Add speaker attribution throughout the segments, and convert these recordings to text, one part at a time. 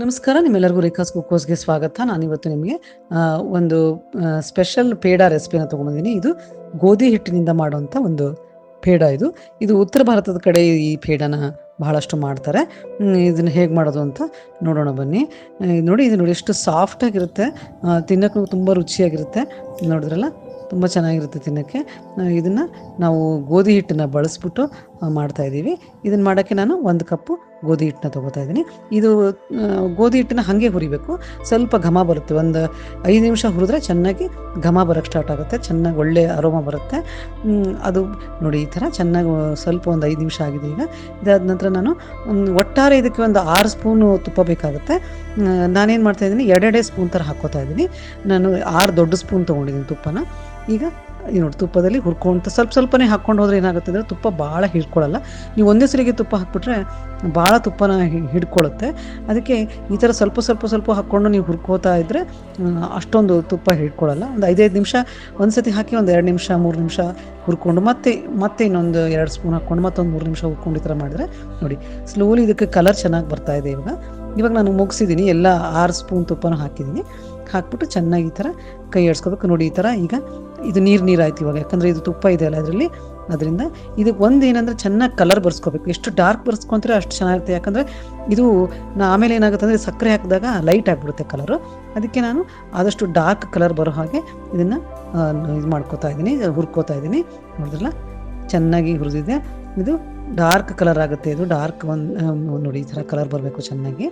Speaker 1: ನಮಸ್ಕಾರ, ನಿಮ್ಮೆಲ್ಲರಿಗೂ ರೇಖಾಸ್ ಕುಕ್ಕೋಸ್ಗೆ ಸ್ವಾಗತ. ನಾನಿವತ್ತು ನಿಮಗೆ ಒಂದು ಸ್ಪೆಷಲ್ ಪೇಡಾ ರೆಸಿಪಿನ ತೊಗೊಂಡಿದ್ದೀನಿ. ಇದು ಗೋಧಿ ಹಿಟ್ಟಿನಿಂದ ಮಾಡುವಂಥ ಒಂದು ಪೇಡ. ಇದು ಉತ್ತರ ಭಾರತದ ಕಡೆ ಈ ಪೇಡನ ಬಹಳಷ್ಟು ಮಾಡ್ತಾರೆ. ಇದನ್ನು ಹೇಗೆ ಮಾಡೋದು ಅಂತ ನೋಡೋಣ ಬನ್ನಿ. ಇದು ನೋಡಿ ಎಷ್ಟು ಸಾಫ್ಟಾಗಿರುತ್ತೆ, ತಿನ್ನೋಕ್ಕೂ ತುಂಬ ರುಚಿಯಾಗಿರುತ್ತೆ. ನೋಡಿದ್ರಲ್ಲ, ತುಂಬ ಚೆನ್ನಾಗಿರುತ್ತೆ ತಿನ್ನೋಕ್ಕೆ. ಇದನ್ನು ನಾವು ಗೋಧಿ ಹಿಟ್ಟನ್ನು ಬಳಸ್ಬಿಟ್ಟು ಮಾಡ್ತಾಯಿದ್ದೀವಿ. ಇದನ್ನು ಮಾಡೋಕ್ಕೆ ನಾನು 1 ಕಪ್ಪು ಗೋಧಿ ಹಿಟ್ಟನ್ನ ತೊಗೋತಾ ಇದ್ದೀನಿ. ಇದು ಗೋಧಿ ಹಿಟ್ಟನ್ನ ಹಾಗೆ ಹುರಿಬೇಕು. ಸ್ವಲ್ಪ ಘಮ ಬರುತ್ತೆ. ಒಂದು 5 ನಿಮಿಷ ಹುರಿದ್ರೆ ಚೆನ್ನಾಗಿ ಘಮ ಬರೋಕ್ಕೆ ಸ್ಟಾರ್ಟ್ ಆಗುತ್ತೆ. ಚೆನ್ನಾಗಿ ಒಳ್ಳೆ ಅರೋಮ ಬರುತ್ತೆ. ಅದು ನೋಡಿ ಈ ಥರ ಚೆನ್ನಾಗಿ ಸ್ವಲ್ಪ ಒಂದು 5 ನಿಮಿಷ ಆಗಿದೆ. ಈಗ ಇದಾದ ನಂತರ ನಾನು ಒಟ್ಟಾರೆ ಇದಕ್ಕೆ ಒಂದು 6 ಸ್ಪೂನು ತುಪ್ಪ ಬೇಕಾಗುತ್ತೆ. ನಾನೇನು ಮಾಡ್ತಾಯಿದ್ದೀನಿ, 2 ಸ್ಪೂನ್ ಥರ ಹಾಕ್ಕೋತಾ ಇದ್ದೀನಿ. ನಾನು 6 ದೊಡ್ಡ ಸ್ಪೂನ್ ತೊಗೊಂಡಿದ್ದೀನಿ ತುಪ್ಪನ. ಈಗ ನೋಡಿ, ತುಪ್ಪದಲ್ಲಿ ಹುರ್ಕೊಂಡು ಸ್ವಲ್ಪನೇ ಹಾಕ್ಕೊಂಡು ಹೋದ್ರೆ ಏನಾಗುತ್ತೆ ಅಂದರೆ ತುಪ್ಪ ಭಾಳ ಹಿಡ್ಕೊಳ್ಳಲ್ಲ. ನೀವು ಒಂದೇ ಸರಿಗೆ ತುಪ್ಪ ಹಾಕ್ಬಿಟ್ರೆ ಭಾಳ ತುಪ್ಪನ ಹಿಡ್ಕೊಳ್ಳುತ್ತೆ. ಅದಕ್ಕೆ ಈ ಥರ ಸ್ವಲ್ಪ ಹಾಕ್ಕೊಂಡು ನೀವು ಹುರ್ಕೋತಾ ಇದ್ದರೆ ಅಷ್ಟೊಂದು ತುಪ್ಪ ಹಿಡ್ಕೊಳ್ಳಲ್ಲ. ಒಂದು 5 ನಿಮಿಷ ಒಂದು ಸತಿ ಹಾಕಿ ಒಂದು 2 ನಿಮಿಷ 3 ನಿಮಿಷ ಹುರ್ಕೊಂಡು ಮತ್ತೆ ಇನ್ನೊಂದು 2 ಸ್ಪೂನ್ ಹಾಕ್ಕೊಂಡು ಮತ್ತೊಂದು 3 ನಿಮಿಷ ಹುರ್ಕೊಂಡು ಈ ಥರ ಮಾಡಿದ್ರೆ ನೋಡಿ ಸ್ಲೋಲಿ ಇದಕ್ಕೆ ಕಲರ್ ಚೆನ್ನಾಗಿ ಬರ್ತಾ ಇದೆ. ಇವಾಗ ನಾನು ಮುಗಿಸಿದ್ದೀನಿ. ಎಲ್ಲ 6 ಸ್ಪೂನ್ ತುಪ್ಪನೂ ಹಾಕಿದ್ದೀನಿ. ಹಾಕ್ಬಿಟ್ಟು ಚೆನ್ನಾಗಿ ಈ ಥರ ಕೈ ಆಡಿಸ್ಕೋಬೇಕು. ನೋಡಿ ಈ ಥರ ಈಗ ಇದು ನೀರು ಆಯ್ತು ಇವಾಗ, ಯಾಕಂದರೆ ಇದು ತುಪ್ಪ ಇದೆ ಅಲ್ಲ ಅದರಿಂದ ಇದಕ್ಕೆ ಒಂದು ಏನಂದರೆ ಚೆನ್ನಾಗಿ ಕಲರ್ ಬರ್ಸ್ಕೋಬೇಕು. ಎಷ್ಟು ಡಾರ್ಕ್ ಬರ್ಸ್ಕೊಂತಾರೆ ಅಷ್ಟು ಚೆನ್ನಾಗಿರುತ್ತೆ. ಯಾಕಂದರೆ ಇದು ಆಮೇಲೆ ಏನಾಗುತ್ತೆ ಅಂದರೆ ಸಕ್ಕರೆ ಹಾಕಿದಾಗ ಲೈಟ್ ಆಗಿಬಿಡುತ್ತೆ ಕಲರು. ಅದಕ್ಕೆ ನಾನು ಆದಷ್ಟು ಡಾರ್ಕ್ ಕಲರ್ ಬರೋ ಹಾಗೆ ಇದನ್ನು ಇದು ಮಾಡ್ಕೋತಾ ಇದ್ದೀನಿ, ಹುರ್ಕೋತಾ ಇದ್ದೀನಿ. ನೋಡಿದ್ರಲ್ಲ, ಚೆನ್ನಾಗಿ ಹುರಿದಿದೆ. ಇದು ಡಾರ್ಕ್ ಕಲರ್ ಆಗುತ್ತೆ. ಇದು ಡಾರ್ಕ್ ನೋಡಿ ಈ ಥರ ಕಲರ್ ಬರಬೇಕು ಚೆನ್ನಾಗಿ.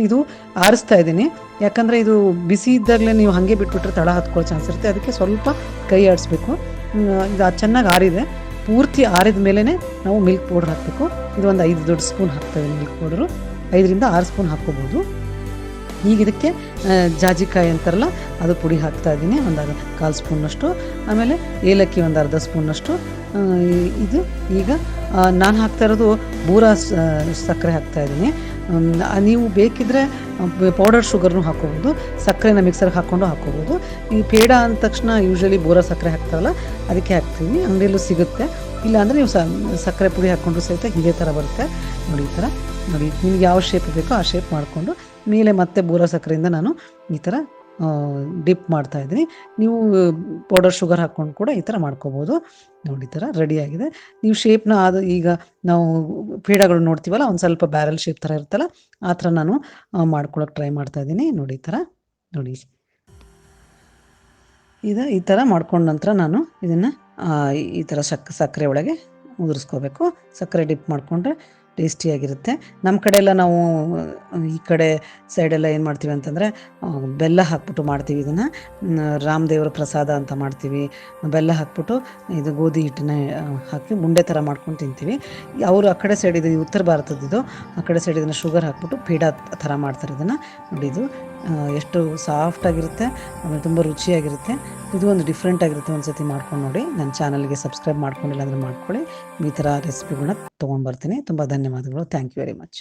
Speaker 1: ಇದು ಆರಿಸ್ತಾ ಇದ್ದೀನಿ, ಯಾಕಂದರೆ ಇದು ಬಿಸಿ ಇದ್ದಾಗಲೇ ನೀವು ಹಾಗೆ ಬಿಟ್ಬಿಟ್ರೆ ತಳ ಹತ್ಕೊಳ್ಳೋ ಚಾನ್ಸ್ ಇರುತ್ತೆ. ಅದಕ್ಕೆ ಸ್ವಲ್ಪ ಕೈ ಆಡಿಸ್ಬೇಕು. ಇದು ಚೆನ್ನಾಗಿ ಆರಿದೆ. ಪೂರ್ತಿ ಆರಿದ ಮೇಲೇ ನಾವು ಮಿಲ್ಕ್ ಪೌಡ್ರ್ ಹಾಕಬೇಕು. ಇದು ಒಂದು 5 ದೊಡ್ಡ ಸ್ಪೂನ್ ಹಾಕ್ತೇವೆ ಮಿಲ್ಕ್ ಪೌಡ್ರು. 5ರಿಂದ 6 ಸ್ಪೂನ್ ಹಾಕ್ಕೋಬೋದು. ಈಗ ಇದಕ್ಕೆ ಜಾಜಿಕಾಯಿ ಅಂತಾರಲ್ಲ, ಅದು ಪುಡಿ ಹಾಕ್ತಾ ಇದ್ದೀನಿ, ಒಂದು 1/4 ಸ್ಪೂನ್ನಷ್ಟು. ಆಮೇಲೆ ಏಲಕ್ಕಿ ಒಂದು 1/2 ಸ್ಪೂನ್ನಷ್ಟು. ಇದು ಈಗ ನಾನು ಹಾಕ್ತಾ ಇರೋದು ಬೂರಾ ಸಕ್ಕರೆ ಹಾಕ್ತಾ ಇದ್ದೀನಿ. ನೀವು ಬೇಕಿದ್ದರೆ ಪೌಡರ್ ಶುಗರ್ನು ಹಾಕ್ಕೋಬೋದು, ಸಕ್ಕರೆನ ಮಿಕ್ಸರ್ಗೆ ಹಾಕ್ಕೋಬೋದು. ಈ ಪೇಡ ಅಂದ ತಕ್ಷಣ ಯೂಶ್ವಲಿ ಬೋರಾ ಸಕ್ಕರೆ ಹಾಕ್ತಾರಲ್ಲ, ಅದಕ್ಕೆ ಹಾಕ್ತೀವಿ. ಅಂಗಡಿಯಲ್ಲೂ ಸಿಗುತ್ತೆ. ಇಲ್ಲಾಂದರೆ ನೀವು ಸಕ್ಕರೆ ಪುಡಿ ಹಾಕ್ಕೊಂಡ್ರು ಸಹಿತ ಇದೇ ಥರ ಬರುತ್ತೆ. ನೋಡಿ ಈ ಥರ ನೋಡಿ, ನಿಮ್ಗೆ ಯಾವ ಶೇಪ್ ಬೇಕೋ ಆ ಶೇಪ್ ಮಾಡಿಕೊಂಡು ಮೇಲೆ ಮತ್ತೆ ಬೋರಾ ಸಕ್ಕರೆಯಿಂದ ನಾನು ಈ ಥರ ಡಿಪ್ ಮಾಡ್ತಾಯಿದ್ದೀನಿ. ನೀವು ಪೌಡರ್ ಶುಗರ್ ಹಾಕ್ಕೊಂಡು ಕೂಡ ಈ ಥರ ಮಾಡ್ಕೋಬೋದು. ನೋಡಿ ಈ ಥರ ರೆಡಿಯಾಗಿದೆ. ನೀವು ಶೇಪ್ನ ಈಗ ನಾವು ಪೇಡಗಳು ನೋಡ್ತೀವಲ್ಲ, ಒಂದು ಸ್ವಲ್ಪ ಬ್ಯಾರಲ್ ಶೇಪ್ ಥರ ಇರುತ್ತಲ್ಲ, ಆ ಥರ ನಾನು ಮಾಡ್ಕೊಳಕ್ಕೆ ಟ್ರೈ ಮಾಡ್ತಾಯಿದ್ದೀನಿ. ನೋಡಿ ಈ ಥರ ನೋಡಿ ಈ ಥರ ಮಾಡ್ಕೊಂಡ ನಂತರ ನಾನು ಇದನ್ನು ಈ ಥರ ಸಕ್ಕರೆ ಒಳಗೆ ಉದುರಿಸ್ಕೋಬೇಕು. ಸಕ್ಕರೆ ಡಿಪ್ ಮಾಡಿಕೊಂಡ್ರೆ ಟೇಸ್ಟಿಯಾಗಿರುತ್ತೆ. ನಮ್ಮ ಕಡೆ ಎಲ್ಲ ನಾವು ಈ ಕಡೆ ಸೈಡೆಲ್ಲ ಏನು ಮಾಡ್ತೀವಿ ಅಂತಂದರೆ ಬೆಲ್ಲ ಹಾಕ್ಬಿಟ್ಟು ಮಾಡ್ತೀವಿ. ಇದನ್ನು ರಾಮದೇವರ ಪ್ರಸಾದ ಅಂತ ಮಾಡ್ತೀವಿ. ಬೆಲ್ಲ ಹಾಕ್ಬಿಟ್ಟು ಇದು ಗೋಧಿ ಹಿಟ್ಟನ್ನ ಹಾಕಿ ಉಂಡೆ ಥರ ಮಾಡ್ಕೊಂಡು ತಿಂತೀವಿ. ಅವರು ಆ ಕಡೆ ಸೈಡ್, ಇದು ಉತ್ತರ ಭಾರತದ್ದು, ಆ ಕಡೆ ಸೈಡ್ ಇದನ್ನು ಶುಗರ್ ಹಾಕ್ಬಿಟ್ಟು ಪೇಡ ಥರ ಮಾಡ್ತಾರೆ. ಇದನ್ನು ನೋಡಿ, ಇದು ಎಷ್ಟು ಸಾಫ್ಟಾಗಿರುತ್ತೆ, ಆಮೇಲೆ ತುಂಬ ರುಚಿಯಾಗಿರುತ್ತೆ. ಇದು ಒಂದು ಡಿಫ್ರೆಂಟ್ ಆಗಿರುತ್ತೆ. ಒಂದು ಸತಿ ಮಾಡ್ಕೊಂಡು ನೋಡಿ. ನನ್ನ ಚಾನಲ್ಗೆ ಸಬ್ಸ್ಕ್ರೈಬ್ ಮಾಡ್ಕೊಂಡಿಲ್ಲ ಅಂದರೆ ಮಾಡ್ಕೊಳ್ಳಿ. ಈ ಥರ ರೆಸಿಪಿಗಳನ್ನ ತೊಗೊಂಡು ಬರ್ತೀನಿ. ತುಂಬ ಧನ್ಯವಾದಗಳು. Thank you very much.